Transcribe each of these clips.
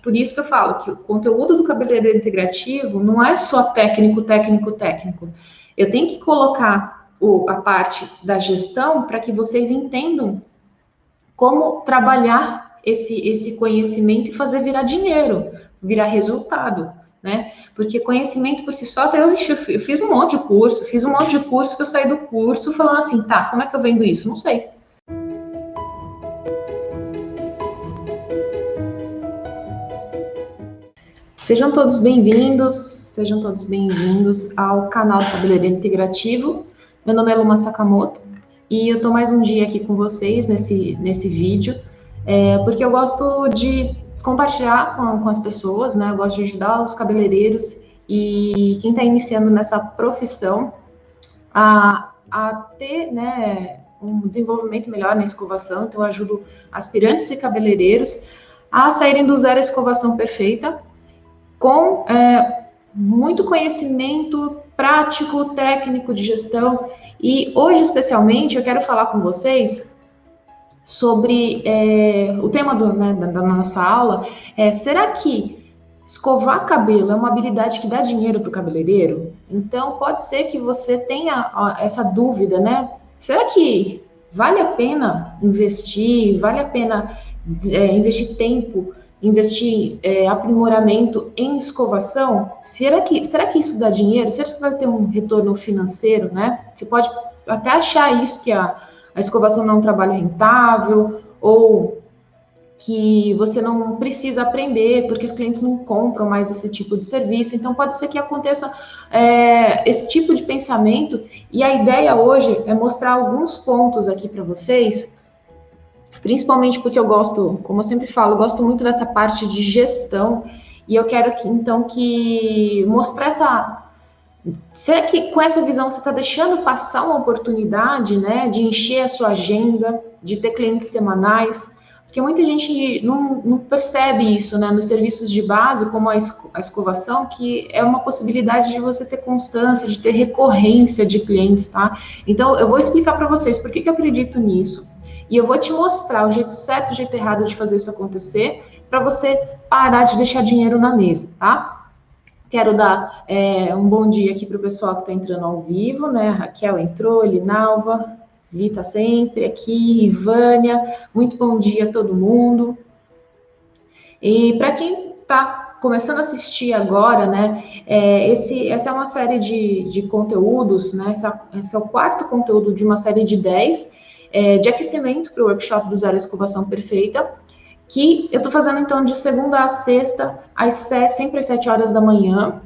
Por isso que eu falo que o conteúdo do cabeleireiro integrativo não é só técnico, técnico, técnico. Eu tenho que colocar a parte da gestão para que vocês entendam como trabalhar esse conhecimento e fazer virar dinheiro, virar resultado, né? Porque conhecimento por si só, eu fiz um monte de curso, que eu saí do curso falando assim, tá, como é que eu vendo isso? Não sei. Sejam todos bem-vindos ao canal do Cabeleireiro Integrativo. Meu nome é Luma Sakamoto e eu tô mais um dia aqui com vocês nesse vídeo, porque eu gosto de compartilhar com as pessoas, né? Eu gosto de ajudar os cabeleireiros e quem está iniciando nessa profissão a ter, né, um desenvolvimento melhor na escovação. Então, eu ajudo aspirantes e cabeleireiros a saírem do zero à escovação perfeita, com muito conhecimento prático, técnico de gestão. E hoje, especialmente, eu quero falar com vocês sobre o tema da nossa aula. Será que escovar cabelo é uma habilidade que dá dinheiro para o cabeleireiro? Então, pode ser que você tenha essa dúvida, né? Será que vale a pena investir? Vale a pena investir tempo, investir aprimoramento em escovação? Será que isso dá dinheiro? Será que vai ter um retorno financeiro, né? Você pode até achar isso, que a escovação não é um trabalho rentável, ou que você não precisa aprender, porque os clientes não compram mais esse tipo de serviço. Então, pode ser que aconteça esse tipo de pensamento, e a ideia hoje é mostrar alguns pontos aqui para vocês, principalmente porque eu gosto, como eu sempre falo, eu gosto muito dessa parte de gestão, e eu quero que mostrar essa... Será que com essa visão você está deixando passar uma oportunidade, né, de encher a sua agenda, de ter clientes semanais? Porque muita gente não percebe isso, né, nos serviços de base, como a escovação, que é uma possibilidade de você ter constância, de ter recorrência de clientes, tá? Então, eu vou explicar para vocês por que eu acredito nisso. E eu vou te mostrar o jeito certo, o jeito errado de fazer isso acontecer, para você parar de deixar dinheiro na mesa, tá? Quero dar um bom dia aqui para o pessoal que está entrando ao vivo, né? A Raquel entrou, Linalva, Vita sempre aqui, Ivânia, muito bom dia a todo mundo. E para quem está começando a assistir agora, né? Essa é uma série de conteúdos, né? Esse é o quarto conteúdo de uma série de 10 de aquecimento para o workshop do Zero Escovação Perfeita, que eu estou fazendo, então, de segunda a sexta, sempre às 7 horas da manhã,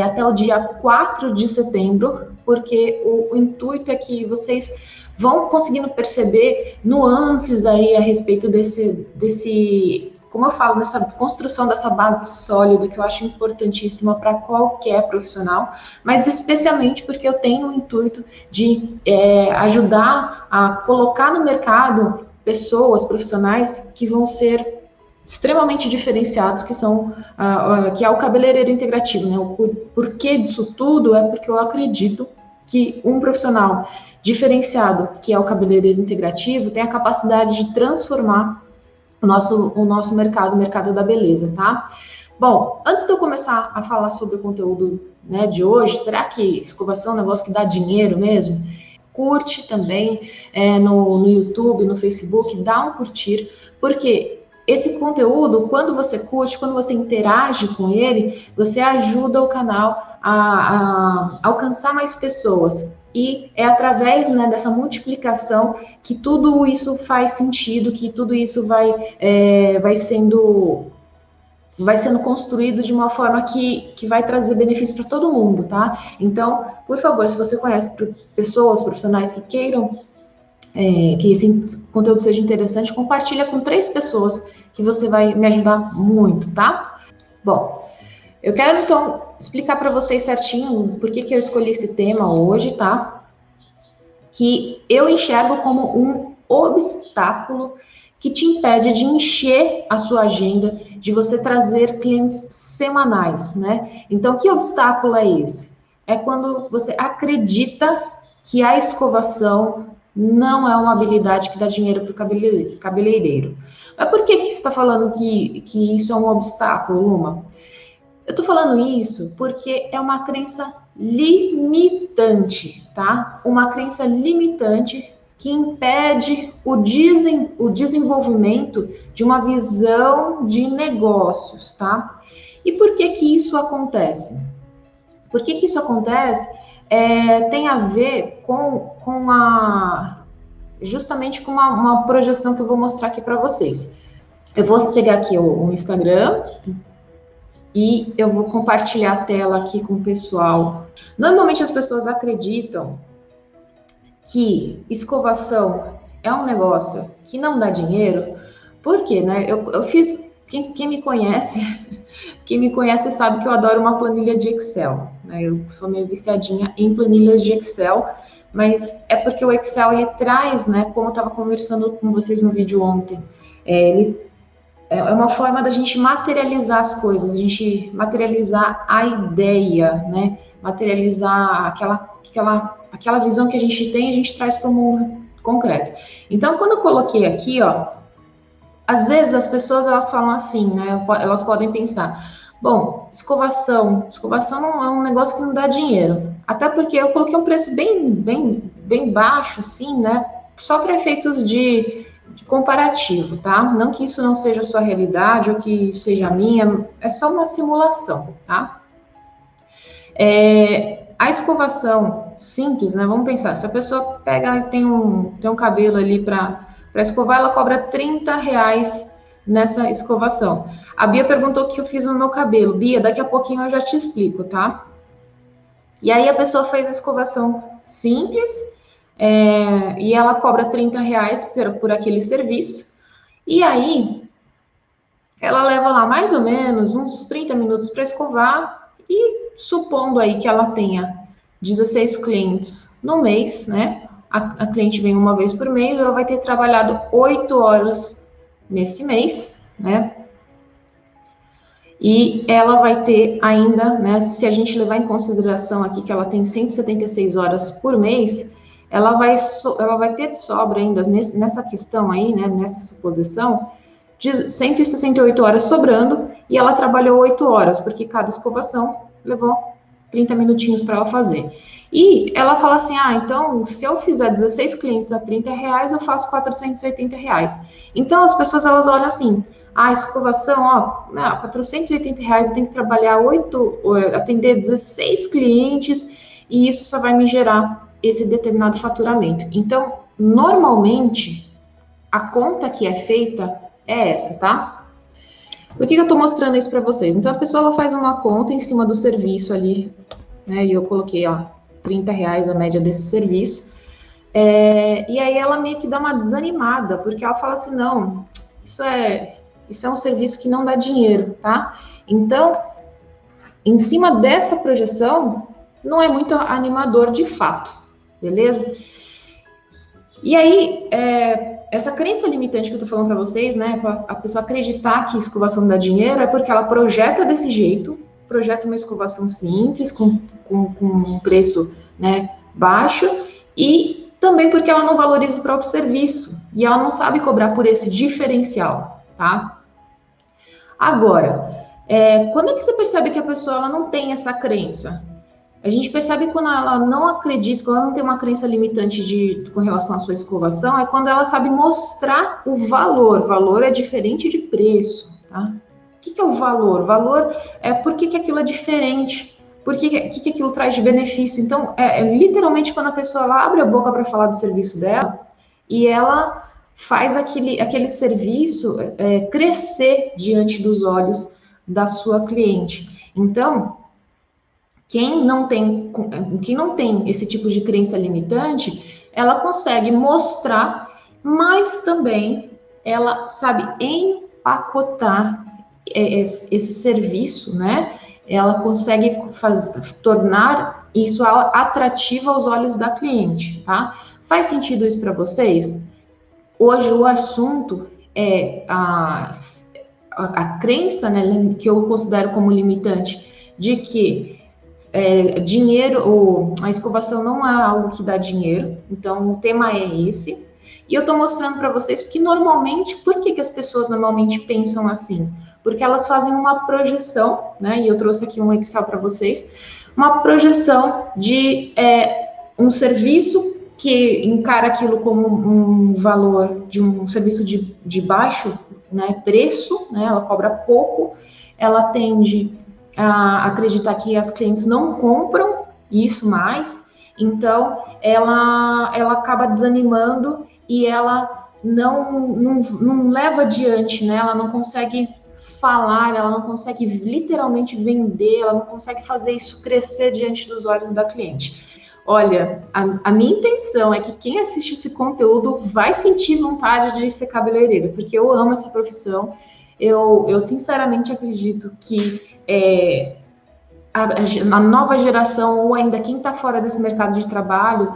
até o dia 4 de setembro, porque o intuito é que vocês vão conseguindo perceber nuances aí a respeito desse, como eu falo, dessa construção dessa base sólida, que eu acho importantíssima para qualquer profissional, mas especialmente porque eu tenho o intuito de ajudar a colocar no mercado pessoas, profissionais que vão ser extremamente diferenciados, que é o cabeleireiro integrativo, né? O porquê disso tudo é porque eu acredito que um profissional diferenciado, que é o cabeleireiro integrativo, tem a capacidade de transformar o nosso mercado, o mercado da beleza, tá? Bom, antes de eu começar a falar sobre o conteúdo, né, de hoje, será que escovação é um negócio que dá dinheiro mesmo? Curte também no YouTube, no Facebook, dá um curtir, porque esse conteúdo, quando você curte, quando você interage com ele, você ajuda o canal a alcançar mais pessoas. E é através, né, dessa multiplicação que tudo isso faz sentido, que tudo isso vai sendo construído de uma forma que vai trazer benefício para todo mundo, tá? Então, por favor, se você conhece pessoas, profissionais que queiram que esse conteúdo seja interessante, compartilha com 3 pessoas, que você vai me ajudar muito, tá? Bom, eu quero, então, explicar para vocês certinho por que eu escolhi esse tema hoje, tá? Que eu enxergo como um obstáculo que te impede de encher a sua agenda, de você trazer clientes semanais, né? Então, que obstáculo é esse? É quando você acredita que a escovação não é uma habilidade que dá dinheiro para o cabeleireiro. Mas por que você está falando que isso é um obstáculo, Luma? Eu estou falando isso porque é uma crença limitante, tá? Uma crença limitante que impede o desenvolvimento de uma visão de negócios, tá? E por que que isso acontece? Por que que isso acontece? Tem a ver justamente com uma projeção que eu vou mostrar aqui para vocês. Eu vou pegar aqui o Instagram e eu vou compartilhar a tela aqui com o pessoal. Normalmente as pessoas acreditam que escovação é um negócio que não dá dinheiro, porque, né? Eu fiz. Quem me conhece, quem me conhece sabe que eu adoro uma planilha de Excel. Né? Eu sou meio viciadinha em planilhas de Excel, mas é porque o Excel ele traz, né? Como eu estava conversando com vocês no vídeo ontem, ele é uma forma da gente materializar as coisas, a gente materializar a ideia, né? Materializar aquela visão que a gente tem, a gente traz para o mundo concreto. Então, quando eu coloquei aqui, ó, às vezes as pessoas elas falam assim, né? Elas podem pensar, bom, escovação não é um negócio que não dá dinheiro. Até porque eu coloquei um preço bem baixo, assim, né? Só para efeitos de comparativo, tá? Não que isso não seja a sua realidade ou que seja a minha, é só uma simulação, tá? A escovação simples, né? Vamos pensar, se a pessoa pega tem um cabelo ali para escovar, ela cobra R$ 30 nessa escovação. A Bia perguntou o que eu fiz no meu cabelo. Bia, daqui a pouquinho eu já te explico, tá? E aí a pessoa fez a escovação simples, e ela cobra R$ 30 por aquele serviço. E aí ela leva lá mais ou menos uns 30 minutos para escovar e supondo aí que ela tenha 16 clientes no mês, né? A cliente vem uma vez por mês, ela vai ter trabalhado 8 horas nesse mês, né? E ela vai ter ainda, né? Se a gente levar em consideração aqui que ela tem 176 horas por mês, ela vai ter de sobra ainda nessa questão aí, né? Nessa suposição, de 168 horas sobrando, e ela trabalhou 8 horas, porque cada escovação levou 30 minutinhos para ela fazer. E ela fala assim, então, se eu fizer 16 clientes a R$ 30, eu faço R$ 480. Então, as pessoas, elas olham assim, a escovação, R$ 480, eu tenho que trabalhar atender 16 clientes, e isso só vai me gerar esse determinado faturamento. Então, normalmente, a conta que é feita é essa, tá? Por que eu tô mostrando isso para vocês? Então, a pessoa ela faz uma conta em cima do serviço ali, né? E eu coloquei, R$ 30 a média desse serviço. E aí ela meio que dá uma desanimada, porque ela fala assim, não, isso é um serviço que não dá dinheiro, tá? Então, em cima dessa projeção, não é muito animador de fato, beleza? E aí, essa crença limitante que eu tô falando para vocês, né? A pessoa acreditar que escovação dá dinheiro é porque ela projeta desse jeito, projeta uma escovação simples, com um preço, né, baixo, e também porque ela não valoriza o próprio serviço, e ela não sabe cobrar por esse diferencial, tá? Agora, quando é que você percebe que a pessoa ela não tem essa crença? A gente percebe quando ela não acredita, quando ela não tem uma crença limitante com relação à sua escovação, é quando ela sabe mostrar o valor. Valor é diferente de preço, tá? O que é o valor? Valor é por que aquilo é diferente, por que aquilo traz de benefício. Então, literalmente quando a pessoa ela abre a boca para falar do serviço dela e ela faz aquele serviço crescer diante dos olhos da sua cliente. Então, quem não tem esse tipo de crença limitante, ela consegue mostrar, mas também ela sabe empacotar esse serviço, né? Ela consegue tornar isso atrativo aos olhos da cliente, tá? Faz sentido isso para vocês? Hoje o assunto é a crença, né, que eu considero como limitante, de que dinheiro, ou a escovação não é algo que dá dinheiro, então o tema é esse. E eu estou mostrando para vocês porque normalmente, por que as pessoas normalmente pensam assim? Porque elas fazem uma projeção, né? E eu trouxe aqui um Excel para vocês, uma projeção de um serviço que encara aquilo como um valor de um serviço de baixo, né, preço, né? Ela cobra pouco, ela tende a acreditar que as clientes não compram isso mais, então ela acaba desanimando e ela não leva adiante, né? Ela não consegue falar, ela não consegue literalmente vender, ela não consegue fazer isso crescer diante dos olhos da cliente. Olha, a minha intenção é que quem assiste esse conteúdo vai sentir vontade de ser cabeleireira, porque eu amo essa profissão. Eu sinceramente acredito que a nova geração, ou ainda quem está fora desse mercado de trabalho,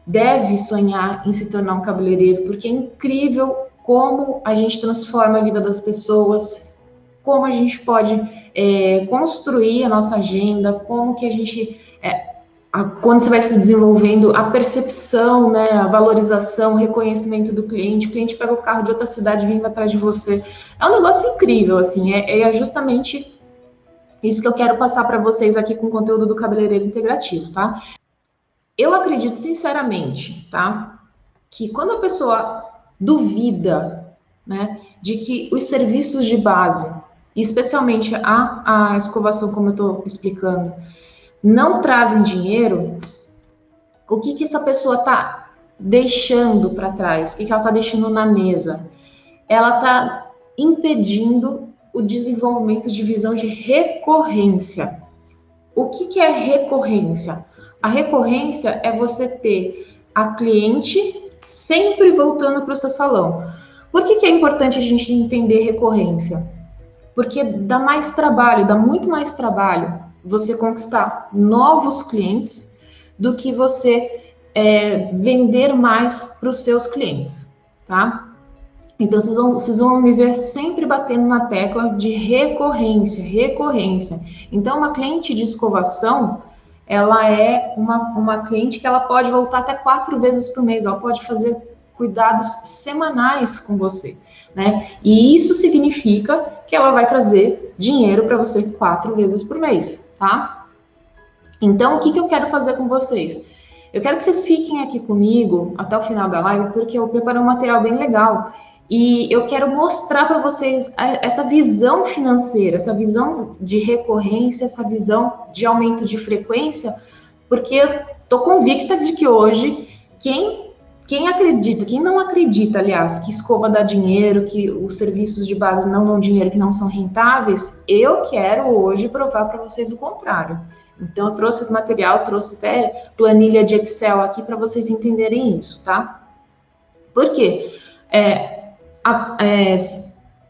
deve sonhar em se tornar um cabeleireiro, porque é incrível como a gente transforma a vida das pessoas, como a gente pode construir a nossa agenda, como que a gente, quando você vai se desenvolvendo, a percepção, né, a valorização, o reconhecimento do cliente, o cliente pega o carro de outra cidade e vem atrás de você. É um negócio incrível, assim, é justamente isso que eu quero passar para vocês aqui com o conteúdo do cabeleireiro integrativo, tá? Eu acredito sinceramente, tá, que quando a pessoa duvida, né, de que os serviços de base, especialmente a escovação, como eu estou explicando, não trazem dinheiro, o que essa pessoa está deixando para trás? O que ela está deixando na mesa? Ela está impedindo o desenvolvimento de visão de recorrência. O que é recorrência? A recorrência é você ter a cliente sempre voltando para o seu salão. Por que é importante a gente entender recorrência? Porque dá mais trabalho, dá muito mais trabalho você conquistar novos clientes do que você vender mais para os seus clientes, tá? Então, vocês vão me ver sempre batendo na tecla de recorrência, recorrência. Então, uma cliente de escovação, ela é uma cliente que ela pode voltar até 4 vezes por mês, ela pode fazer cuidados semanais com você, né? E isso significa que ela vai trazer dinheiro para você 4 vezes por mês, tá? Então, o que eu quero fazer com vocês? Eu quero que vocês fiquem aqui comigo até o final da live, porque eu preparei um material bem legal. E eu quero mostrar para vocês essa visão financeira, essa visão de recorrência, essa visão de aumento de frequência, porque eu estou convicta de que hoje, quem acredita, quem não acredita, aliás, que escova dá dinheiro, que os serviços de base não dão dinheiro, que não são rentáveis, eu quero hoje provar para vocês o contrário. Então, eu trouxe material, trouxe até planilha de Excel aqui para vocês entenderem isso, tá? Por quê?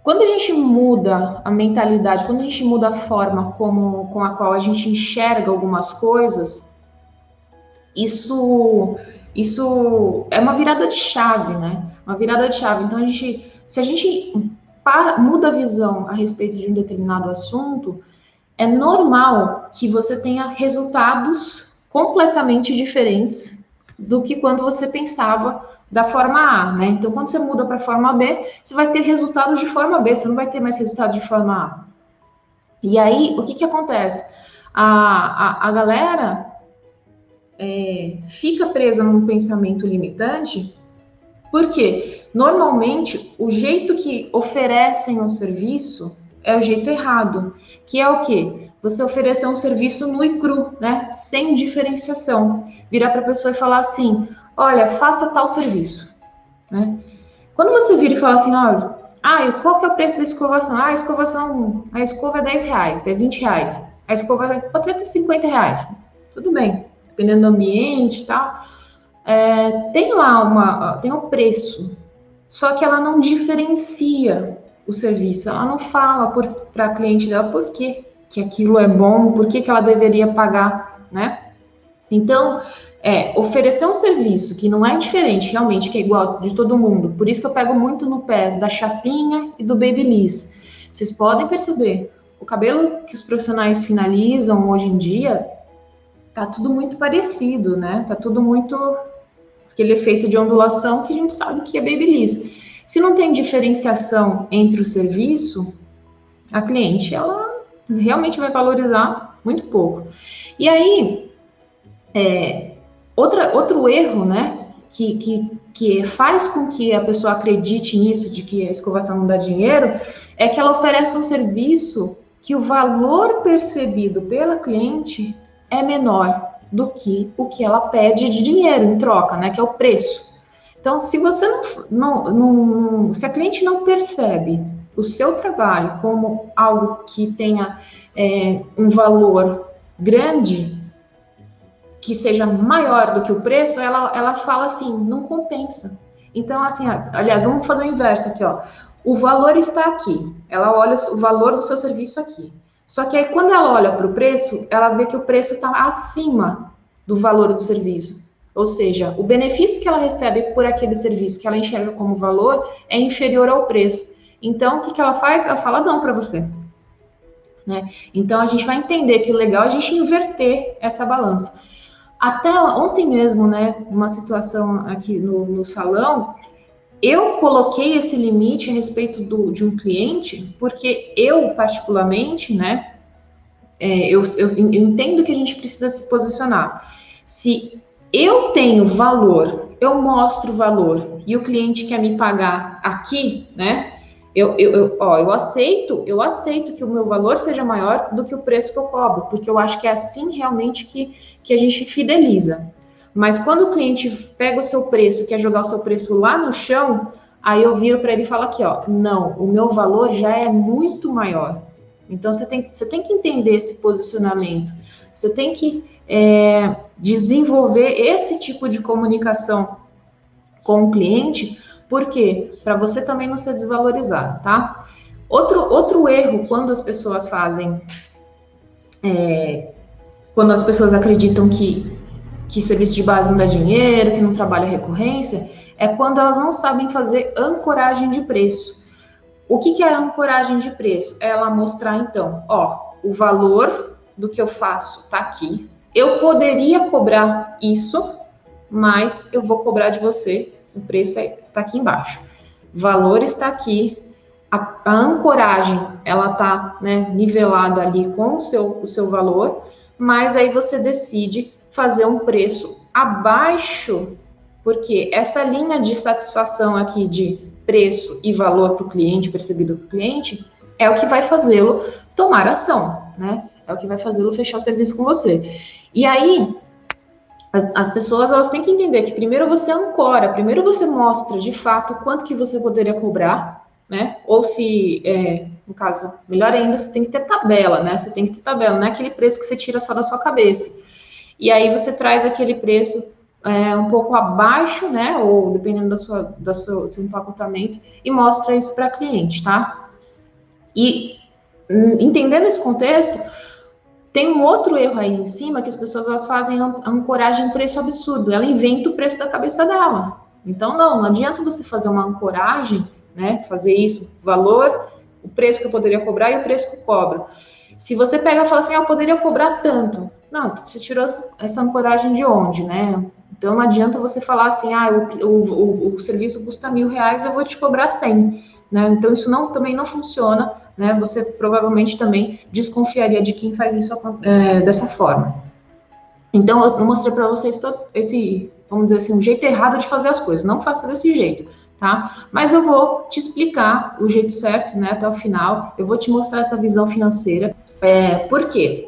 Quando a gente muda a mentalidade, quando a gente muda a forma com a qual a gente enxerga algumas coisas, isso é uma virada de chave, né? Uma virada de chave. Então, se a gente muda a visão a respeito de um determinado assunto, é normal que você tenha resultados completamente diferentes do que quando você pensava da forma A, né? Então, quando você muda para a forma B, você vai ter resultados de forma B, você não vai ter mais resultados de forma A. E aí, o que acontece? A galera fica presa num pensamento limitante, porque normalmente o jeito que oferecem o serviço é o jeito errado, que é o quê? Você oferecer um serviço nu e cru, né? Sem diferenciação. Virar para a pessoa e falar assim, olha, faça tal serviço, né? Quando você vira e fala assim, olha, qual que é o preço da escovação? A escova é 10 reais, é 20 reais. A escova pode até 50 reais. Tudo bem, dependendo do ambiente e tal. Tem o preço, só que ela não diferencia o serviço, ela não fala para a cliente dela por que aquilo é bom, por que ela deveria pagar, né? Então, oferecer um serviço que não é diferente, realmente, que é igual de todo mundo. Por isso que eu pego muito no pé da chapinha e do babyliss. Vocês podem perceber, o cabelo que os profissionais finalizam hoje em dia, tá tudo muito parecido, né? Tá tudo muito aquele efeito de ondulação que a gente sabe que é babyliss. Se não tem diferenciação entre o serviço, a cliente, ela realmente vai valorizar muito pouco. E aí, outro erro, né, que faz com que a pessoa acredite nisso, de que a escovação não dá dinheiro, é que ela oferece um serviço que o valor percebido pela cliente é menor do que o que ela pede de dinheiro em troca, né, que é o preço. Então, se você se a cliente não percebe o seu trabalho como algo que tenha um valor grande, que seja maior do que o preço, ela fala assim, não compensa. Então, assim, aliás, vamos fazer o inverso aqui, ó. O valor está aqui. Ela olha o valor do seu serviço aqui. Só que aí, quando ela olha para o preço, ela vê que o preço está acima do valor do serviço. Ou seja, o benefício que ela recebe por aquele serviço que ela enxerga como valor é inferior ao preço. Então, o que ela faz? Ela fala não para você. Né? Então, a gente vai entender que o legal é a gente inverter essa balança. Até ontem mesmo, né, uma situação aqui no salão, eu coloquei esse limite a respeito de um cliente, porque eu, particularmente, né, eu entendo que a gente precisa se posicionar. Se eu tenho valor, eu mostro valor, e o cliente quer me pagar aqui, né, eu aceito que o meu valor seja maior do que o preço que eu cobro, porque eu acho que é assim realmente que a gente fideliza. Mas quando o cliente pega o seu preço, quer jogar o seu preço lá no chão, aí eu viro para ele e falo aqui, ó, não, o meu valor já é muito maior. Então você tem que entender esse posicionamento, você tem que desenvolver esse tipo de comunicação com o cliente. Por quê? Para você também não ser desvalorizado, tá? Outro erro quando as pessoas fazem, quando as pessoas acreditam que serviço de base não dá dinheiro, que não trabalha recorrência, é quando elas não sabem fazer ancoragem de preço. O que é a ancoragem de preço? É ela mostrar, então, ó, o valor do que eu faço está aqui. Eu poderia cobrar isso, mas eu vou cobrar de você. O preço está aqui embaixo. Valor está aqui. A ancoragem, ela está, né, nivelada ali com o seu valor, mas aí você decide fazer um preço abaixo, porque essa linha de satisfação aqui de preço e valor para o cliente, percebido para o cliente, é o que vai fazê-lo tomar ação, né? É o que vai fazê-lo fechar o serviço com você. E aí, as pessoas, elas têm que entender que primeiro você ancora, primeiro você mostra de fato quanto que você poderia cobrar, né? Ou se, no caso, melhor ainda, você tem que ter tabela, né? Você tem que ter tabela, não é aquele preço que você tira só da sua cabeça. E aí você traz aquele preço um pouco abaixo, né? Ou dependendo do seu empacotamento, e mostra isso para a cliente, tá? E entendendo esse contexto, tem um outro erro aí em cima que as pessoas elas fazem ancoragem em preço absurdo. Ela inventa o preço da cabeça dela. Então, não adianta você fazer uma ancoragem, né? Fazer isso, valor, o preço que eu poderia cobrar e o preço que eu cobro. Se você pega e fala assim, eu poderia cobrar tanto. Não, você tirou essa ancoragem de onde, né? Então, não adianta você falar assim, o serviço custa R$1.000, eu vou te cobrar 100, né? Então, isso também não funciona, né? Você provavelmente também desconfiaria de quem faz isso dessa forma. Então, eu mostrei para vocês todo esse, vamos dizer assim, um jeito errado de fazer as coisas. Não faça desse jeito, tá? Mas eu vou te explicar o jeito certo, né? Até o final. Eu vou te mostrar essa visão financeira. Por quê?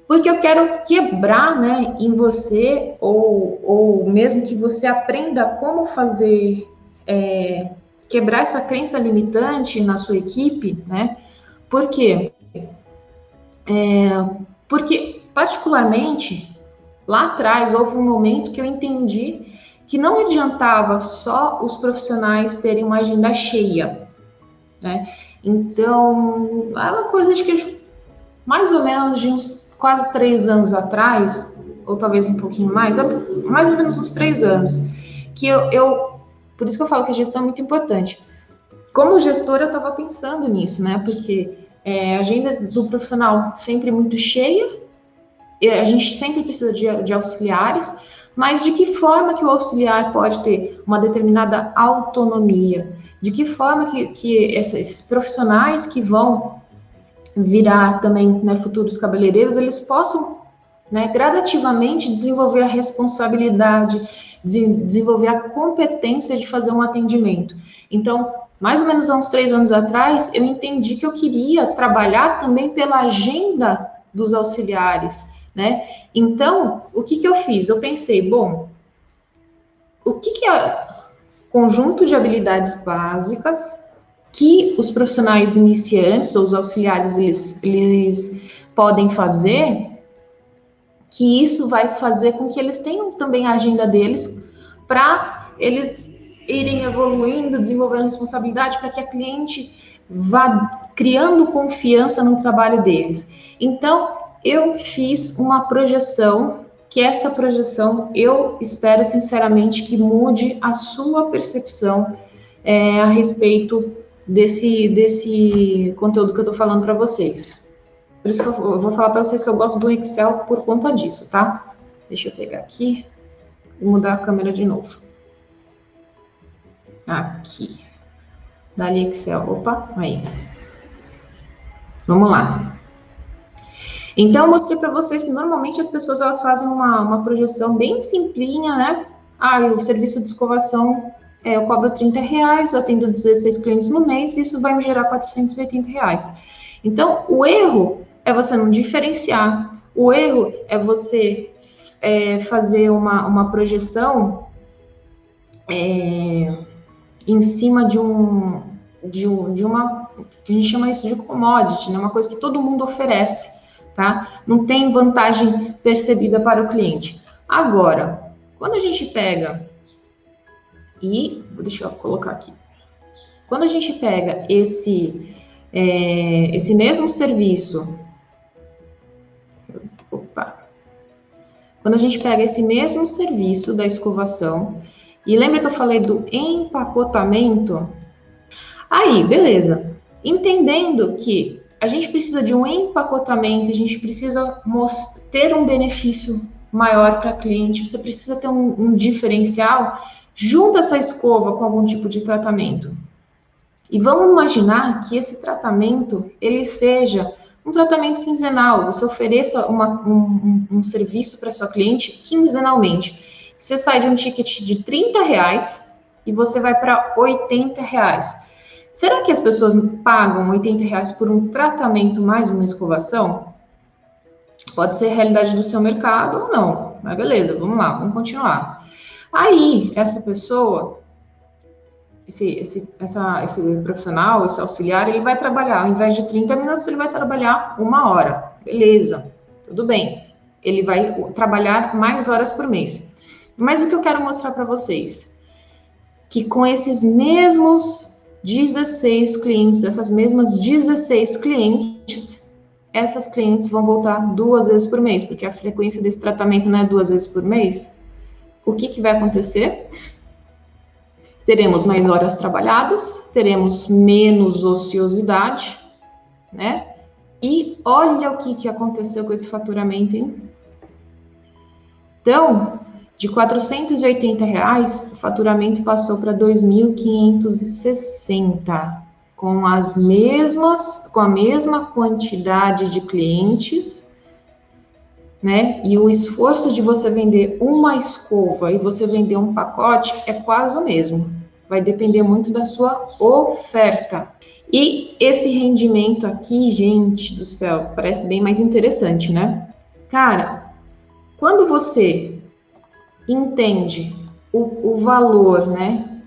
Porque eu quero quebrar, né, em você, ou mesmo que você aprenda como fazer, quebrar essa crença limitante na sua equipe, né? Por quê? Porque, particularmente, lá atrás, houve um momento que eu entendi que não adiantava só os profissionais terem uma agenda cheia, né? Então, é uma coisa, acho que mais ou menos de uns quase 3 anos atrás, ou talvez um pouquinho mais ou menos uns 3 anos, que por isso que eu falo que a gestão é muito importante. Como gestora, eu estava pensando nisso, né? Porque a agenda do profissional sempre muito cheia, a gente sempre precisa de auxiliares, mas de que forma que o auxiliar pode ter uma determinada autonomia? De que forma que esses profissionais que vão virar também, né, futuros cabeleireiros, eles possam, né, gradativamente desenvolver a responsabilidade, desenvolver a competência de fazer um atendimento. Então, mais ou menos há uns 3 anos atrás, eu entendi que eu queria trabalhar também pela agenda dos auxiliares, né? Então, o que eu fiz? Eu pensei, bom, o que é conjunto de habilidades básicas que os profissionais iniciantes ou os auxiliares eles podem fazer, que isso vai fazer com que eles tenham também a agenda deles para eles irem evoluindo, desenvolvendo responsabilidade para que a cliente vá criando confiança no trabalho deles. Então, eu fiz uma projeção, que essa projeção eu espero sinceramente que mude a sua percepção a respeito desse conteúdo que eu estou falando para vocês. Por isso que eu vou falar para vocês que eu gosto do Excel por conta disso, tá? Deixa eu pegar aqui e mudar a câmera de novo. Aqui. Dali Excel. Opa, aí. Vamos lá. Então, eu mostrei para vocês que normalmente as pessoas elas fazem uma projeção bem simplinha, né? Ah, o serviço de escovação eu cobro R$30, eu atendo 16 clientes no mês, e isso vai me gerar R$480. Então, o erro é você não diferenciar. O erro é você fazer uma projeção em cima de uma, que a gente chama isso de commodity, né? Uma coisa que todo mundo oferece, tá? Não tem vantagem percebida para o cliente. Agora, quando a gente pega deixa eu colocar aqui. Quando a gente pega esse mesmo serviço, quando a gente pega esse mesmo serviço da escovação, e lembra que eu falei do empacotamento? Aí, beleza. Entendendo que a gente precisa de um empacotamento, a gente precisa ter um benefício maior para cliente, você precisa ter um diferencial, junta essa escova com algum tipo de tratamento. E vamos imaginar que esse tratamento, ele seja um tratamento quinzenal, você ofereça um serviço para sua cliente quinzenalmente. Você sai de um ticket de R$30 e você vai para R$80. Será que as pessoas pagam R$80 por um tratamento mais uma escovação? Pode ser a realidade do seu mercado ou não, mas beleza, vamos lá, vamos continuar. Aí, essa pessoa, esse profissional, esse auxiliar, ele vai trabalhar, ao invés de 30 minutos, ele vai trabalhar 1 hora. Beleza, tudo bem. Ele vai trabalhar mais horas por mês. Mas o que eu quero mostrar para vocês? Que com esses mesmos 16 clientes, essas mesmas 16 clientes, essas clientes vão voltar 2 vezes por mês, porque a frequência desse tratamento não é 2 vezes por mês. O que vai acontecer? Teremos mais horas trabalhadas, teremos menos ociosidade, né? E olha o que aconteceu com esse faturamento, hein? Então, de R$480, o faturamento passou para 2.560, com a mesma quantidade de clientes, né? E o esforço de você vender uma escova e você vender um pacote é quase o mesmo. Vai depender muito da sua oferta. E esse rendimento aqui, gente do céu, parece bem mais interessante, né? Cara, quando você entende o valor, né,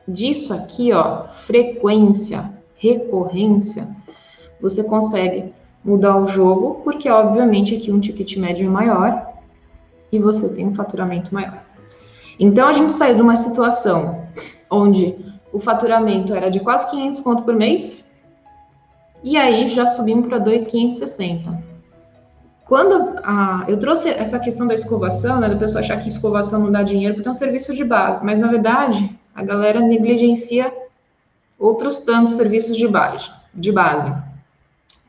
disso aqui, ó, frequência, recorrência, você consegue mudar o jogo, porque obviamente aqui um ticket médio é maior e você tem um faturamento maior. Então a gente saiu de uma situação onde o faturamento era de quase 500 conto por mês e aí já subimos para 2.560. Quando eu trouxe essa questão da escovação, né, da pessoa achar que escovação não dá dinheiro porque é um serviço de base, mas na verdade a galera negligencia outros tantos serviços de base.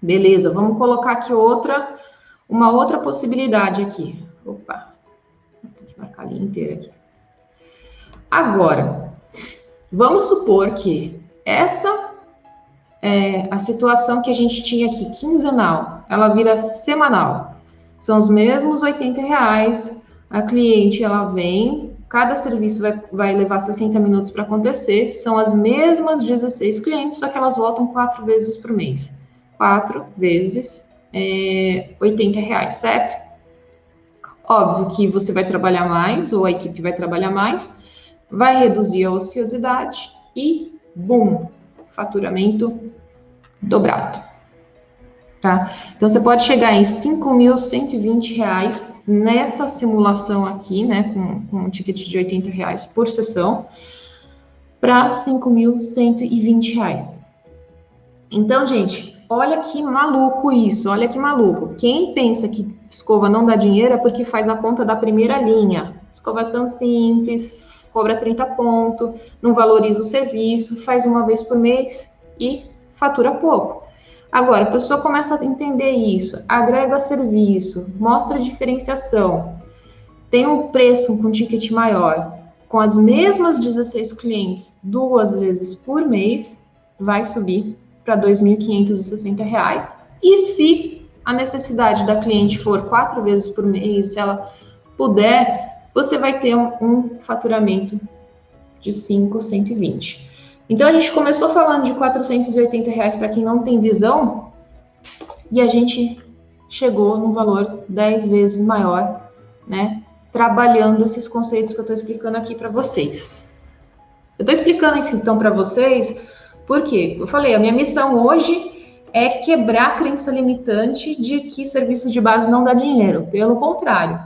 Beleza, vamos colocar aqui uma outra possibilidade aqui. Opa, marcar a linha inteira aqui. Agora, vamos supor que essa a situação que a gente tinha aqui, quinzenal, ela vira semanal. São os mesmos R$80. A cliente, ela vem, cada serviço vai levar 60 minutos para acontecer. São as mesmas 16 clientes, só que elas voltam 4 vezes por mês. 4 vezes R$80, certo? Óbvio que você vai trabalhar mais, ou a equipe vai trabalhar mais, vai reduzir a ociosidade e, bum, faturamento dobrado, tá? Então, você pode chegar em R$5.120 nessa simulação aqui, né, com um ticket de R$80 por sessão, para R$5.120. Então, gente, olha que maluco isso, olha que maluco. Quem pensa que escova não dá dinheiro é porque faz a conta da primeira linha. Escovação simples, cobra 30 conto, não valoriza o serviço, faz uma vez por mês e fatura pouco. Agora, a pessoa começa a entender isso, agrega serviço, mostra diferenciação, tem um preço com ticket maior, com as mesmas 16 clientes 2 vezes por mês, vai subir para R$2.560. E se a necessidade da cliente for 4 vezes por mês, se ela puder, você vai ter um faturamento de R$5.120. Então, a gente começou falando de R$480 para quem não tem visão, e a gente chegou num valor 10 vezes maior, né? Trabalhando esses conceitos que eu estou explicando aqui para vocês. Eu estou explicando isso, então, para vocês, porque eu falei, a minha missão hoje é quebrar a crença limitante de que serviço de base não dá dinheiro. Pelo contrário.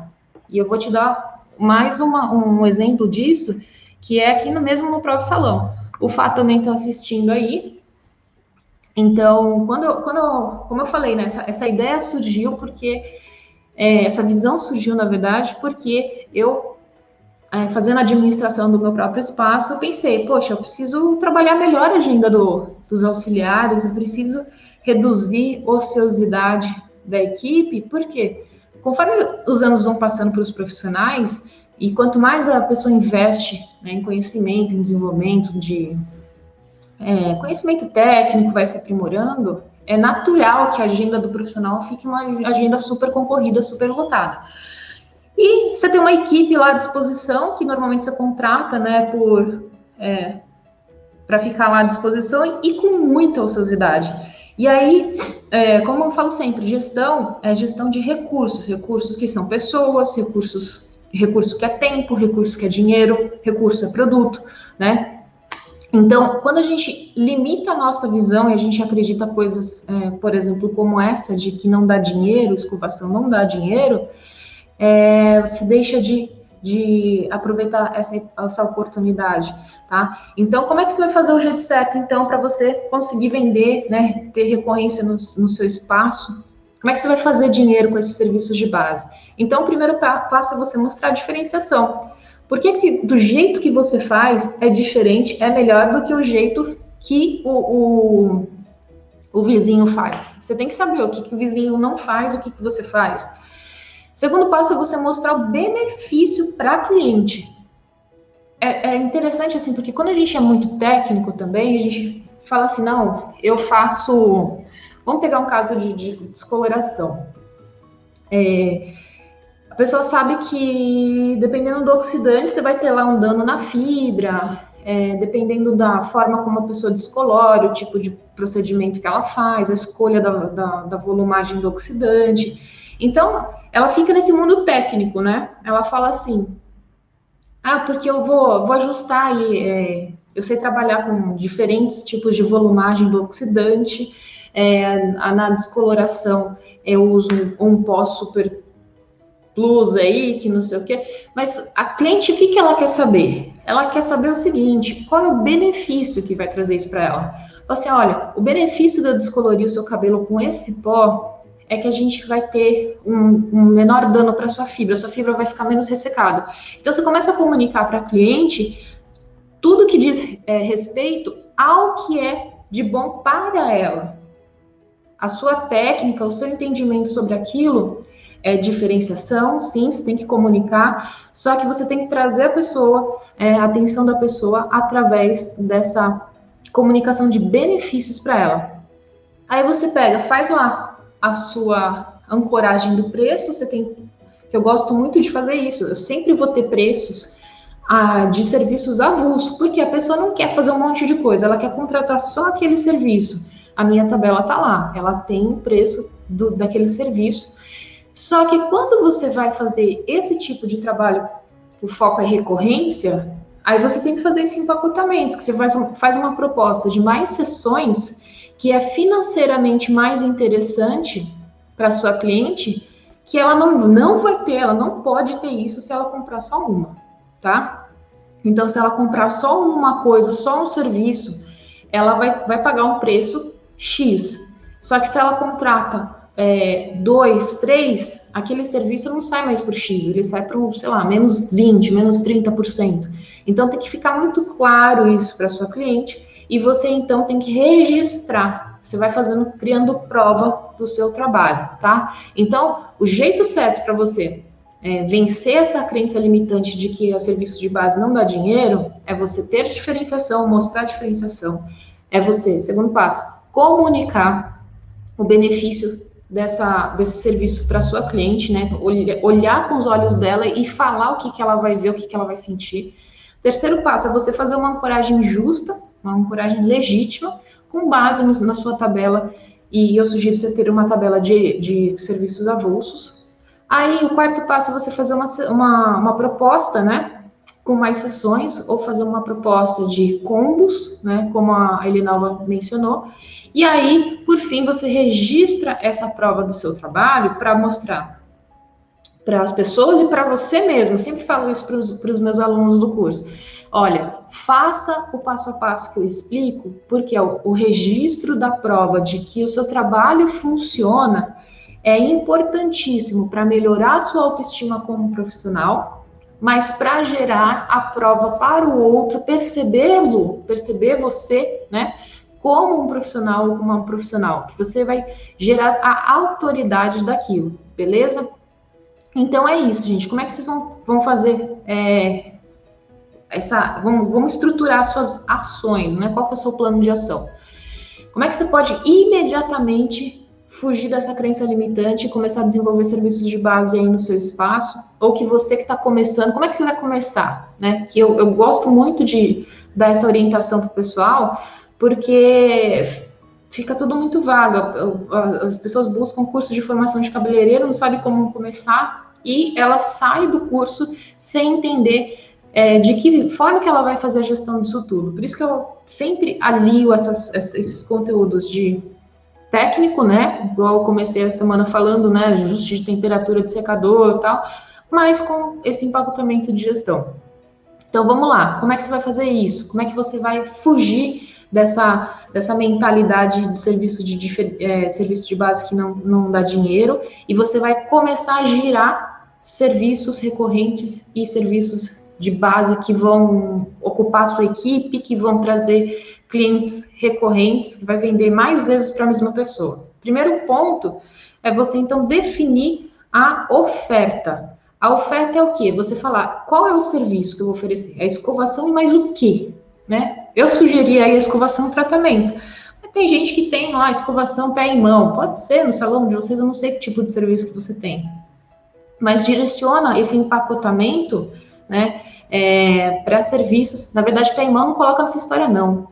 E eu vou te dar mais um exemplo disso, que é aqui mesmo no próprio salão. O Fá também está assistindo aí. Então, como eu falei, né, essa ideia surgiu porque, essa visão surgiu, na verdade, porque eu, fazendo a administração do meu próprio espaço, eu pensei, poxa, eu preciso trabalhar melhor a agenda dos auxiliares, eu preciso reduzir a ociosidade da equipe, porque conforme os anos vão passando para os profissionais, e quanto mais a pessoa investe, né, em conhecimento, em desenvolvimento conhecimento técnico, vai se aprimorando, é natural que a agenda do profissional fique uma agenda super concorrida, super lotada. E você tem uma equipe lá à disposição, que normalmente você contrata, né, para ficar lá à disposição e com muita ociosidade. E aí, como eu falo sempre, gestão é gestão de recursos que são pessoas, recurso que é tempo, recurso que é dinheiro, recurso é produto, né? Então, quando a gente limita a nossa visão e a gente acredita coisas, por exemplo, como essa de que não dá dinheiro, escovação não dá dinheiro, você deixa de aproveitar essa oportunidade, tá? Então, como é que você vai fazer o jeito certo, então, para você conseguir vender, né, ter recorrência no seu espaço? Como é que você vai fazer dinheiro com esses serviços de base? Então, o primeiro passo é você mostrar a diferenciação. Por que do jeito que você faz é diferente, é melhor do que o jeito que o vizinho faz? Você tem que saber o que o vizinho não faz, o que você faz. Segundo passo é você mostrar o benefício para a cliente. É interessante, assim, porque quando a gente é muito técnico também, a gente fala assim, não, eu faço... Vamos pegar um caso de descoloração. A pessoa sabe que, dependendo do oxidante, você vai ter lá um dano na fibra, dependendo da forma como a pessoa descolora, o tipo de procedimento que ela faz, a escolha da volumagem do oxidante. Então, ela fica nesse mundo técnico, né? Ela fala assim, porque eu vou ajustar aí, eu sei trabalhar com diferentes tipos de volumagem do oxidante, na descoloração eu uso um pó super plus aí, que não sei o quê, mas a cliente, o que ela quer saber? Ela quer saber o seguinte, qual é o benefício que vai trazer isso para ela? Assim, olha, o benefício de eu descolorir o seu cabelo com esse pó é que a gente vai ter um menor dano para sua fibra vai ficar menos ressecada. Então, você começa a comunicar para a cliente tudo que diz respeito ao que é de bom para ela. A sua técnica, o seu entendimento sobre aquilo é diferenciação, sim, você tem que comunicar, só que você tem que trazer a pessoa, a atenção da pessoa através dessa comunicação de benefícios para ela. Aí você pega, faz lá a sua ancoragem do preço, você tem, que eu gosto muito de fazer isso, eu sempre vou ter preços de serviços avulsos, porque a pessoa não quer fazer um monte de coisa, ela quer contratar só aquele serviço. A minha tabela tá lá, ela tem o preço daquele serviço. Só que quando você vai fazer esse tipo de trabalho, o foco é recorrência, aí você tem que fazer esse empacotamento, que você faz uma proposta de mais sessões, que é financeiramente mais interessante para sua cliente, que ela não vai ter, ela não pode ter isso se ela comprar só uma, tá? Então, se ela comprar só uma coisa, só um serviço, ela vai pagar um preço X. Só que se ela contrata 2, 3, aquele serviço não sai mais por X, ele sai por, sei lá, menos 20, menos 30%. Então, tem que ficar muito claro isso para sua cliente e você, então, tem que registrar. Você vai criando prova do seu trabalho, tá? Então, o jeito certo para você vencer essa crença limitante de que a serviço de base não dá dinheiro é você ter diferenciação, mostrar diferenciação. É você, segundo passo, comunicar o benefício desse serviço para sua cliente, né? Olhar com os olhos dela e falar o que ela vai ver, o que ela vai sentir. Terceiro passo é você fazer uma ancoragem justa, uma ancoragem legítima, com base na sua tabela, e eu sugiro você ter uma tabela de serviços avulsos. Aí, o quarto passo é você fazer uma proposta, né, com mais sessões, ou fazer uma proposta de combos, né, como a Elinalva mencionou. E aí, por fim, você registra essa prova do seu trabalho para mostrar para as pessoas e para você mesmo. Eu sempre falo isso para os meus alunos do curso. Olha, faça o passo a passo que eu explico, porque o registro da prova de que o seu trabalho funciona é importantíssimo para melhorar a sua autoestima como profissional, mas para gerar a prova para o outro, perceber você, né, como um profissional ou como uma profissional, que você vai gerar a autoridade daquilo, beleza? Então é isso, gente. Como é que vocês vão fazer vamos estruturar suas ações, né? Qual que é o seu plano de ação? Como é que você pode imediatamente fugir dessa crença limitante e começar a desenvolver serviços de base aí no seu espaço? Ou que você que está começando, como é que você vai começar? Né? Que eu gosto muito de dar essa orientação para o pessoal, porque fica tudo muito vago. As pessoas buscam curso de formação de cabeleireiro, não sabem como começar, e ela sai do curso sem entender de que forma que ela vai fazer a gestão disso tudo. Por isso que eu sempre alio esses conteúdos de técnico, né? Igual eu comecei a semana falando, né? Ajuste de temperatura de secador e tal, mas com esse empacotamento de gestão. Então, vamos lá. Como é que você vai fazer isso? Como é que você vai fugir dessa mentalidade de serviço de base que não dá dinheiro e você vai começar a girar serviços recorrentes e serviços de base que vão ocupar a sua equipe, que vão trazer clientes recorrentes, que vai vender mais vezes para a mesma pessoa. Primeiro ponto é você, então, definir a oferta. A oferta é o quê? Você falar qual é o serviço que eu vou oferecer. A escovação e mais o quê? Né? Eu sugeriria aí a escovação e tratamento. Mas tem gente que tem lá escovação pé e mão. Pode ser no salão de vocês, eu não sei que tipo de serviço que você tem. Mas direciona esse empacotamento, né, para serviços. Na verdade, pé e mão não coloca nessa história, não.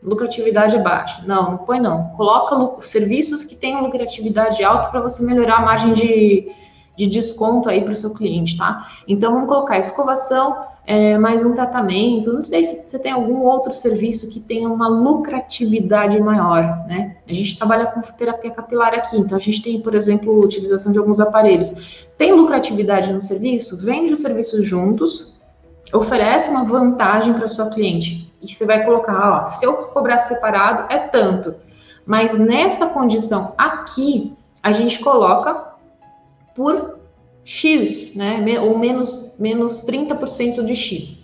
Lucratividade é baixa. Não põe não. Coloca serviços que tenham lucratividade alta para você melhorar a margem de desconto aí para o seu cliente, tá? Então, vamos colocar escovação, mais um tratamento. Não sei se você tem algum outro serviço que tenha uma lucratividade maior, né? A gente trabalha com terapia capilar aqui, então a gente tem, por exemplo, utilização de alguns aparelhos. Tem lucratividade no serviço? Vende os serviços juntos, oferece uma vantagem para sua cliente. E você vai colocar, ó, se eu cobrar separado, é tanto. Mas nessa condição aqui, a gente coloca por X, né? Ou menos 30% de X.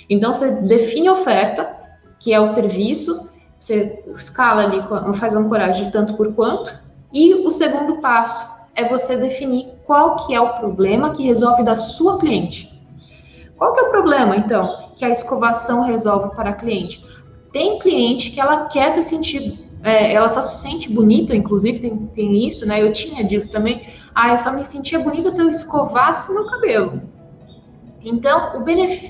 Então, você define a oferta, que é o serviço, você escala ali, faz a ancoragem de tanto por quanto, e o segundo passo é você definir qual que é o problema que resolve da sua cliente. Qual que é o problema, então, que a escovação resolve para a cliente? Tem cliente que ela quer se sentir, ela só se sente bonita, inclusive tem isso, né? Eu tinha disso também. Eu só me sentia bonita se eu escovasse o meu cabelo. Então,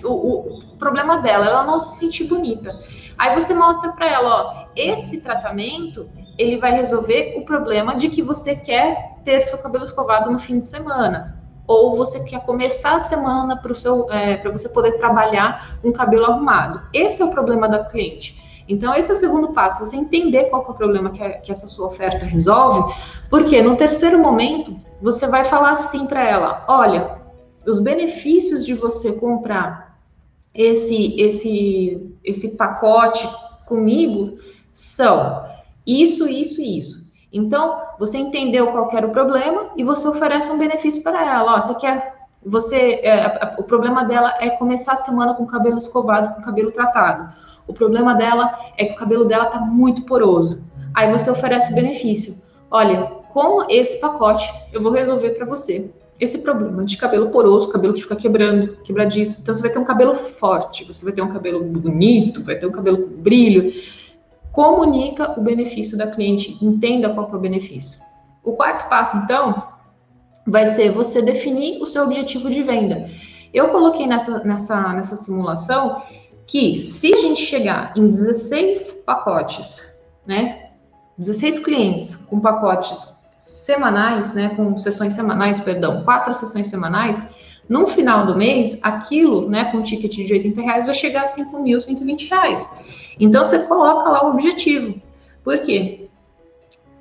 o problema dela, ela não se sentir bonita. Aí você mostra para ela, esse tratamento, ele vai resolver o problema de que você quer ter seu cabelo escovado no fim de semana. Ou você quer começar a semana para você poder trabalhar um cabelo arrumado. Esse é o problema da cliente. Então, esse é o segundo passo, você entender qual que é o problema que essa sua oferta resolve, porque no terceiro momento, você vai falar assim para ela, olha, os benefícios de você comprar esse pacote comigo são isso, isso e isso. Então, você entendeu qual era o problema e você oferece um benefício para ela. O problema dela é começar a semana com o cabelo escovado, com o cabelo tratado. O problema dela é que o cabelo dela está muito poroso. Aí você oferece benefício. Olha, com esse pacote, eu vou resolver para você esse problema de cabelo poroso, cabelo que fica quebrando, quebradiço. Então, você vai ter um cabelo forte, você vai ter um cabelo bonito, vai ter um cabelo com brilho. Comunica o benefício da cliente, entenda qual que é o benefício. O quarto passo, então, vai ser você definir o seu objetivo de venda. Eu coloquei nessa simulação que se a gente chegar em 16 pacotes, né, 16 clientes com pacotes semanais, né, com sessões semanais, 4 sessões semanais, no final do mês, aquilo, né, com um ticket de R$80 vai chegar a R$5.120. Então, você coloca lá o objetivo. Por quê?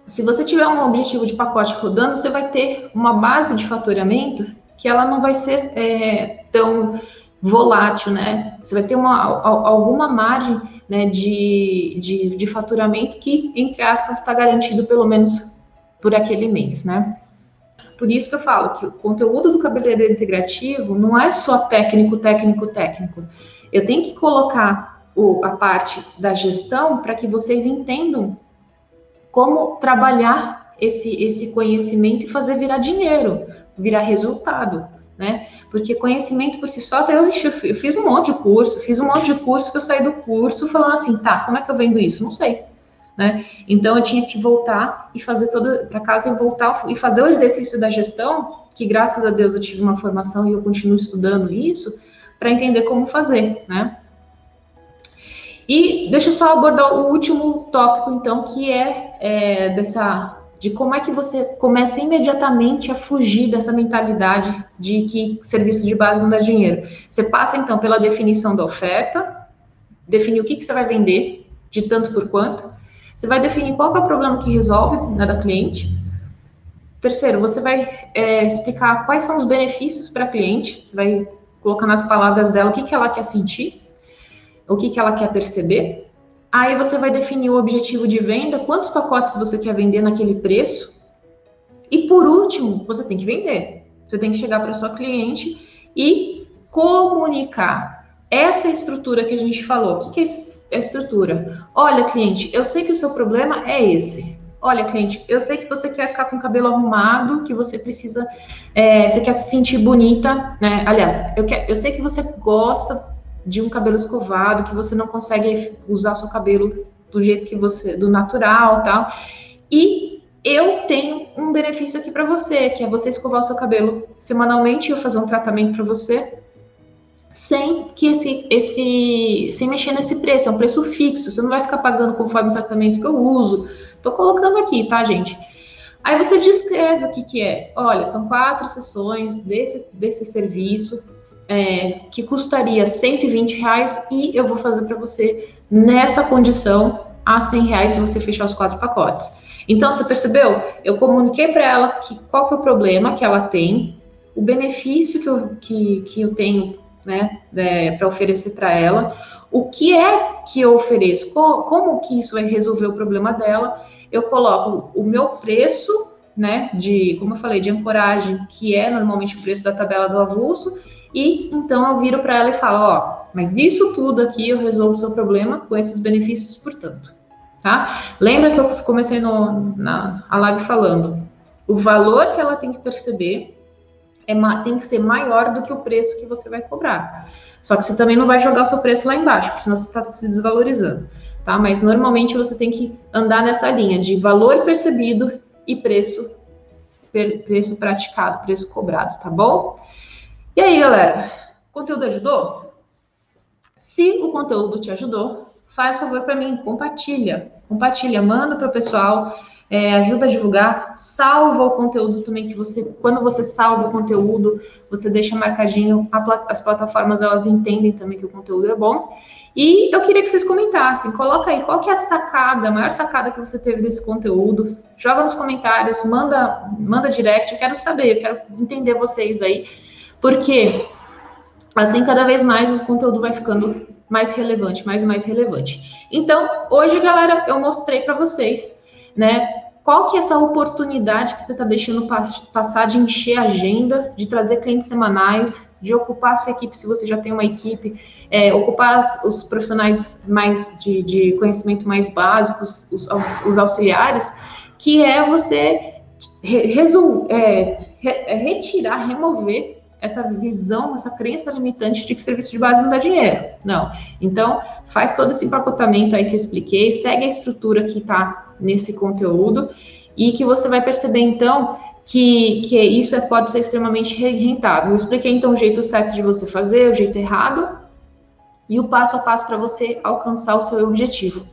Se você tiver um objetivo de pacote rodando, você vai ter uma base de faturamento que ela não vai ser tão volátil, né? Você vai ter alguma margem, né, de faturamento que, entre aspas, está garantido pelo menos por aquele mês, né? Por isso que eu falo que o conteúdo do cabeleireiro integrativo não é só técnico. Eu tenho que colocar a parte da gestão para que vocês entendam como trabalhar esse conhecimento e fazer virar dinheiro, virar resultado, né? Porque conhecimento por si só, eu fiz um monte de curso, que eu saí do curso falando assim, tá, como é que eu vendo isso? Não sei, né? Então, eu tinha que voltar e fazer para casa e voltar e fazer o exercício da gestão, que graças a Deus eu tive uma formação e eu continuo estudando isso, para entender como fazer, né? E deixa eu só abordar o último tópico, então, que de como é que você começa imediatamente a fugir dessa mentalidade de que serviço de base não dá dinheiro. Você passa, então, pela definição da oferta, definir o que você vai vender, de tanto por quanto. Você vai definir qual que é o problema que resolve, né, da cliente. Terceiro, você vai explicar quais são os benefícios para a cliente. Você vai colocar nas palavras dela o que ela quer sentir, o que ela quer perceber. Aí você vai definir o objetivo de venda, quantos pacotes você quer vender naquele preço. E por último, você tem que vender. Você tem que chegar para sua cliente e comunicar essa estrutura que a gente falou. O que é estrutura? Olha, cliente, eu sei que o seu problema é esse. Olha, cliente, eu sei que você quer ficar com o cabelo arrumado, que você precisa, você quer se sentir bonita, né? Aliás, eu sei que você gosta de um cabelo escovado, que você não consegue usar seu cabelo do jeito que do natural, tal. E eu tenho um benefício aqui para você, que é você escovar o seu cabelo semanalmente, eu fazer um tratamento para você, sem mexer nesse preço, é um preço fixo, você não vai ficar pagando conforme o tratamento que eu uso. Tô colocando aqui, tá, gente? Aí você descreve o que é. Olha, são 4 sessões desse serviço, que custaria R$120 e eu vou fazer para você nessa condição a R$100 se você fechar os 4 pacotes. Então, você percebeu? Eu comuniquei para ela qual que é o problema que ela tem, o benefício que eu tenho, né, para oferecer para ela, o que é que eu ofereço, como que isso vai resolver o problema dela. Eu coloco o meu preço, né, como eu falei, de ancoragem, que é normalmente o preço da tabela do avulso, e então eu viro para ela e falo, ó, mas isso tudo aqui eu resolvo o seu problema com esses benefícios, portanto, tá? Lembra que eu comecei a live falando, O valor que ela tem que perceber tem que ser maior do que o preço que você vai cobrar. Só que você também não vai jogar o seu preço lá embaixo, porque senão você está se desvalorizando, tá? Mas normalmente você tem que andar nessa linha de valor percebido e preço praticado, preço cobrado, tá bom? E aí, galera, o conteúdo ajudou? Se o conteúdo te ajudou, faz favor para mim, compartilha, manda para o pessoal, ajuda a divulgar, salva o conteúdo também que quando você salva o conteúdo, você deixa marcadinho, as plataformas elas entendem também que o conteúdo é bom. E eu queria que vocês comentassem, coloca aí qual que é a maior sacada que você teve desse conteúdo, joga nos comentários, manda direct, eu quero saber, eu quero entender vocês aí, porque assim cada vez mais o conteúdo vai ficando mais relevante, mais e mais relevante. Então, hoje, galera, eu mostrei para vocês, né, qual que é essa oportunidade que você está deixando passar de encher a agenda, de trazer clientes semanais, de ocupar a sua equipe, se você já tem uma equipe, ocupar os profissionais mais de conhecimento mais básicos, os auxiliares, que é você retirar, remover essa visão, essa crença limitante de que serviço de base não dá dinheiro. Não. Então, faz todo esse empacotamento aí que eu expliquei, segue a estrutura que está nesse conteúdo e que você vai perceber, então, que isso pode ser extremamente rentável. Eu expliquei, então, o jeito certo de você fazer, o jeito errado e o passo a passo para você alcançar o seu objetivo.